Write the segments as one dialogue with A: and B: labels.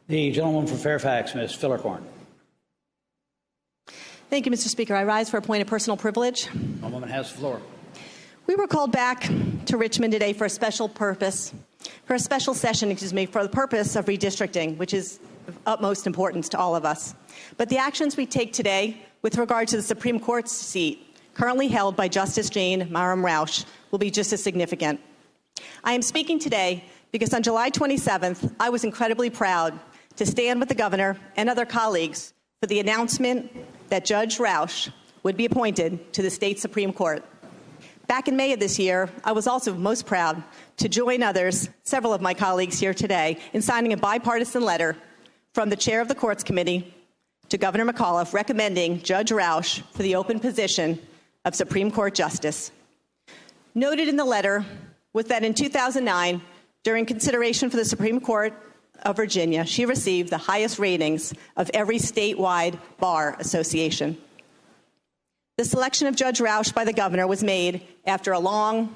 A: The gentleman from Fairfax, Ms. Fillercorn.
B: Thank you, Mr. Speaker. I rise for a point of personal privilege.
A: The woman has the floor.
B: We were called back to Richmond today for a special session, for the purpose of redistricting, which is of utmost importance to all of us. But the actions we take today with regard to the Supreme Court seat currently held by Justice Jane Marum Roush will be just as significant. I am speaking today because on July 27th, I was incredibly proud to stand with the governor and other colleagues for the announcement that Judge Roush would be appointed to the state Supreme Court. Back in May of this year, I was also most proud to join others, several of my colleagues here today, in signing a bipartisan letter from the chair of the Courts Committee to Governor McAuliffe recommending Judge Roush for the open position of Supreme Court Justice. Noted in the letter was that in 2009, during consideration for the Supreme Court of Virginia, she received the highest ratings of every statewide bar association. The selection of Judge Roush by the governor was made after a long,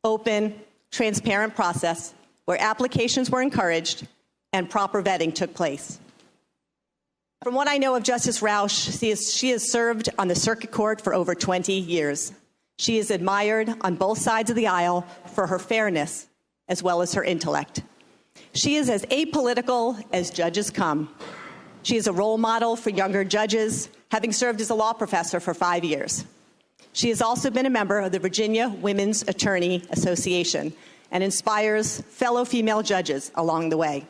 B: open, transparent process where applications were encouraged and proper vetting took place. From what I know of Justice Roush, she has served on the circuit court for over 20 years. She is admired on both sides of the aisle for her fairness as well as her intellect. She is as apolitical as judges come. She is a role model for younger judges, having served as a law professor for 5 years. She has also been a member of the Virginia Women's Attorney Association and inspires fellow female judges along the way.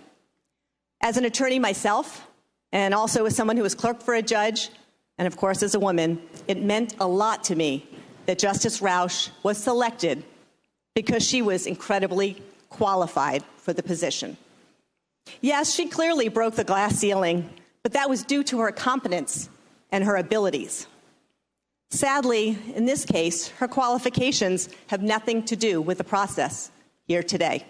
B: As an attorney myself, and also as someone who was clerk for a judge, and of course as a woman, it meant a lot to me that Justice Roush was selected because she was incredibly qualified for the position. Yes, she clearly broke the glass ceiling, but that was due to her competence and her abilities. Sadly, in this case, her qualifications have nothing to do with the process here today.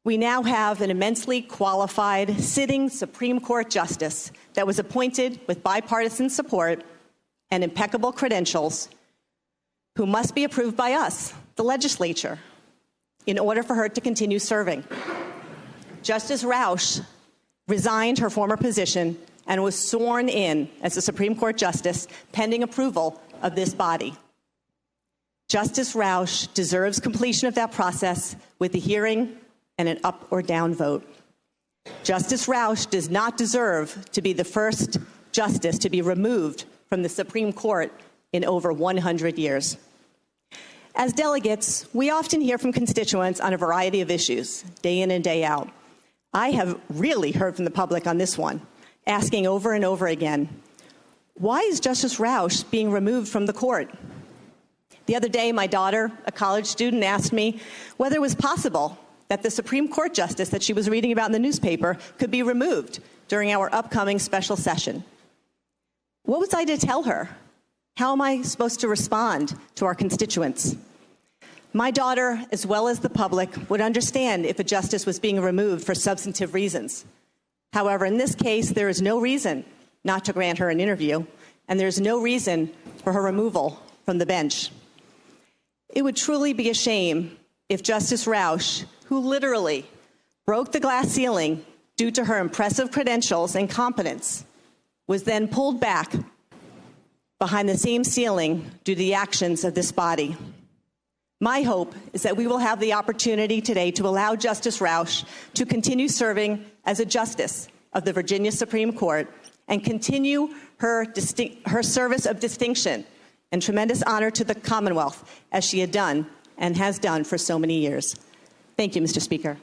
B: We now have an immensely qualified sitting Supreme Court justice that was appointed with bipartisan support and impeccable credentials, who must be approved by us, the legislature, in order for her to continue serving. Justice Roush resigned her former position and was sworn in as a Supreme Court justice pending approval of this body. Justice Roush deserves completion of that process with a hearing and an up or down vote. Justice Roush does not deserve to be the first justice to be removed from the Supreme Court in over 100 years. As delegates, we often hear from constituents on a variety of issues, day in and day out. I have really heard from the public on this one, asking over and over again, why is Justice Roush being removed from the court? The other day, my daughter, a college student, asked me whether it was possible that the Supreme Court justice that she was reading about in the newspaper could be removed during our upcoming special session. What was I to tell her? How am I supposed to respond to our constituents? My daughter, as well as the public, would understand if a justice was being removed for substantive reasons. However, in this case, there is no reason not to grant her an interview, and there's no reason for her removal from the bench. It would truly be a shame if Justice Roush, who literally broke the glass ceiling due to her impressive credentials and competence, was then pulled back behind the same ceiling due to the actions of this body. My hope is that we will have the opportunity today to allow Justice Roush to continue serving as a justice of the Virginia Supreme Court and continue her service of distinction and tremendous honor to the Commonwealth as she had done and has done for so many years. Thank you, Mr. Speaker.